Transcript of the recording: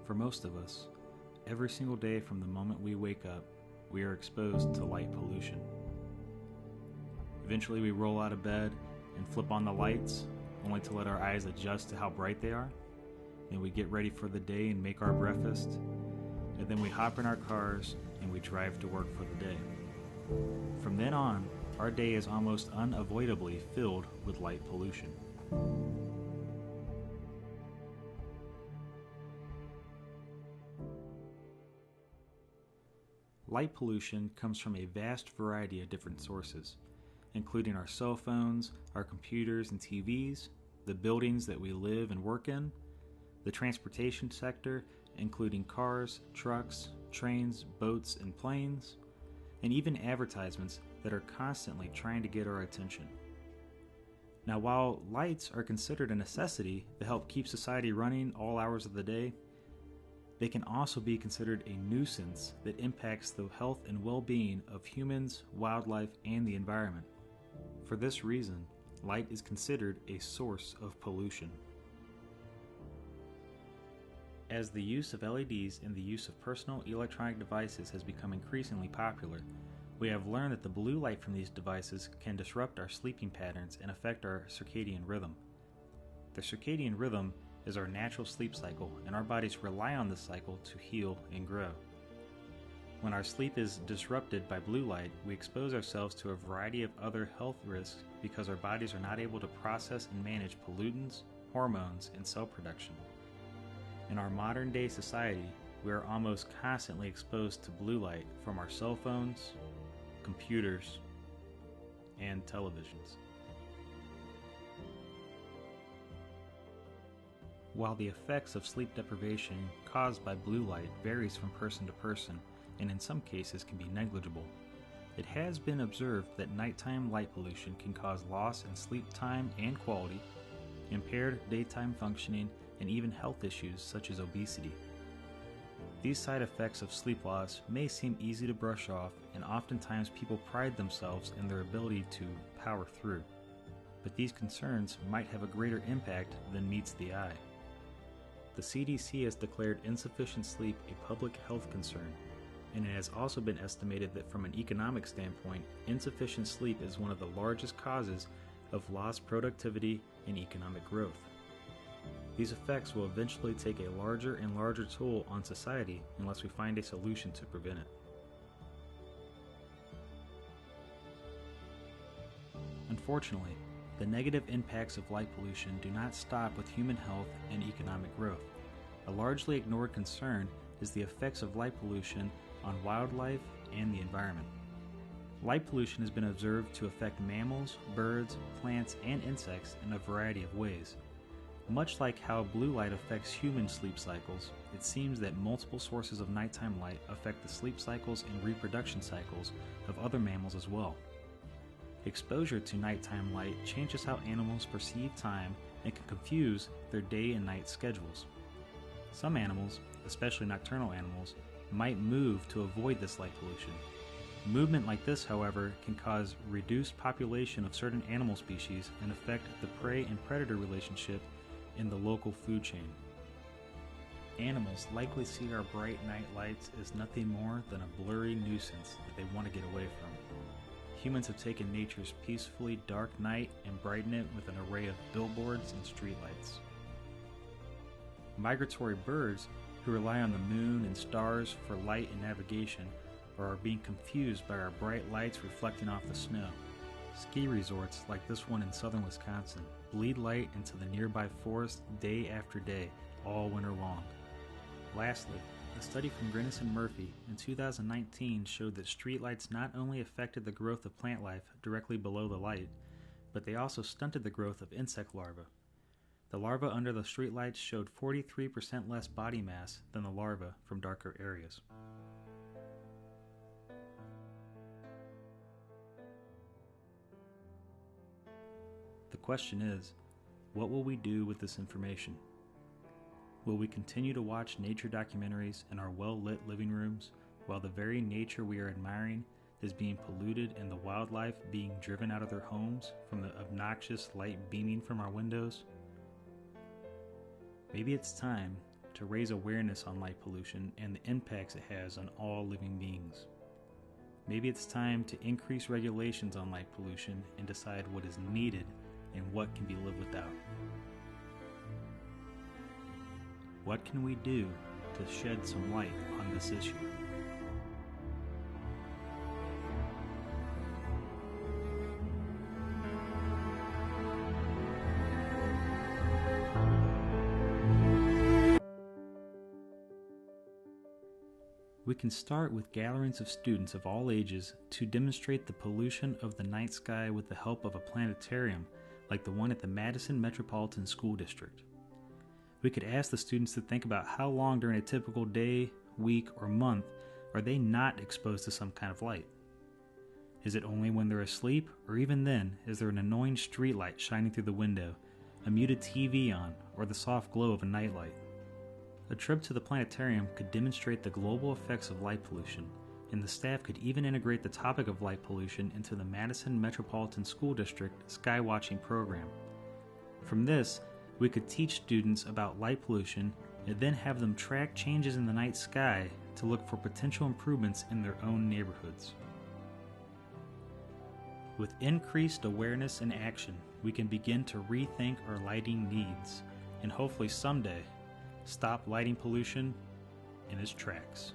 For most of us, every single day from the moment we wake up, we are exposed to light pollution. Eventually we roll out of bed and flip on the lights, only to let our eyes adjust to how bright they are. Then we get ready for the day and make our breakfast, and then we hop in our cars and we drive to work for the day. From then on, our day is almost unavoidably filled with light pollution. Light pollution comes from a vast variety of different sources, including our cell phones, our computers and TVs, the buildings that we live and work in, the transportation sector, including cars, trucks, trains, boats, and planes, and even advertisements that are constantly trying to get our attention. Now, while lights are considered a necessity to help keep society running all hours of the day, they can also be considered a nuisance that impacts the health and well-being of humans, wildlife, and the environment. For this reason, light is considered a source of pollution. As the use of LEDs and the use of personal electronic devices has become increasingly popular, we have learned that the blue light from these devices can disrupt our sleeping patterns and affect our circadian rhythm. The circadian rhythm is our natural sleep cycle, and our bodies rely on this cycle to heal and grow. When our sleep is disrupted by blue light, we expose ourselves to a variety of other health risks because our bodies are not able to process and manage pollutants, hormones, and cell production. In our modern day society, we are almost constantly exposed to blue light from our cell phones, computers, and televisions. While the effects of sleep deprivation caused by blue light varies from person to person and in some cases can be negligible, it has been observed that nighttime light pollution can cause loss in sleep time and quality, impaired daytime functioning, and even health issues such as obesity. These side effects of sleep loss may seem easy to brush off, and oftentimes people pride themselves in their ability to power through. But these concerns might have a greater impact than meets the eye. The CDC has declared insufficient sleep a public health concern, and it has also been estimated that from an economic standpoint, insufficient sleep is one of the largest causes of lost productivity and economic growth. These effects will eventually take a larger and larger toll on society unless we find a solution to prevent it. Unfortunately, the negative impacts of light pollution do not stop with human health and economic growth. A largely ignored concern is the effects of light pollution on wildlife and the environment. Light pollution has been observed to affect mammals, birds, plants, and insects in a variety of ways. Much like how blue light affects human sleep cycles, it seems that multiple sources of nighttime light affect the sleep cycles and reproduction cycles of other mammals as well. Exposure to nighttime light changes how animals perceive time and can confuse their day and night schedules. Some animals, especially nocturnal animals, might move to avoid this light pollution. Movement like this, however, can cause reduced population of certain animal species and affect the prey and predator relationship in the local food chain. Animals likely see our bright night lights as nothing more than a blurry nuisance that they want to get away from. Humans have taken nature's peacefully dark night and brightened it with an array of billboards and streetlights. Migratory birds who rely on the moon and stars for light and navigation are being confused by our bright lights reflecting off the snow. Ski resorts like this one in southern Wisconsin bleed light into the nearby forest day after day, all winter long. Lastly, a study from Grinnis and Murphy in 2019 showed that streetlights not only affected the growth of plant life directly below the light, but they also stunted the growth of insect larvae. The larvae under the streetlights showed 43% less body mass than the larvae from darker areas. The question is, what will we do with this information? Will we continue to watch nature documentaries in our well-lit living rooms while the very nature we are admiring is being polluted and the wildlife being driven out of their homes from the obnoxious light beaming from our windows? Maybe it's time to raise awareness on light pollution and the impacts it has on all living beings. Maybe it's time to increase regulations on light pollution and decide what is needed and what can be lived without. What can we do to shed some light on this issue? We can start with gatherings of students of all ages to demonstrate the pollution of the night sky with the help of a planetarium like the one at the Madison Metropolitan School District. We could ask the students to think about how long during a typical day, week, or month are they not exposed to some kind of light. Is it only when they're asleep, or even then, is there an annoying street light shining through the window, a muted TV on, or the soft glow of a nightlight? A trip to the planetarium could demonstrate the global effects of light pollution, and the staff could even integrate the topic of light pollution into the Madison Metropolitan School District Skywatching program. From this, we could teach students about light pollution and then have them track changes in the night sky to look for potential improvements in their own neighborhoods. With increased awareness and action, we can begin to rethink our lighting needs, and hopefully someday stop lighting pollution in its tracks.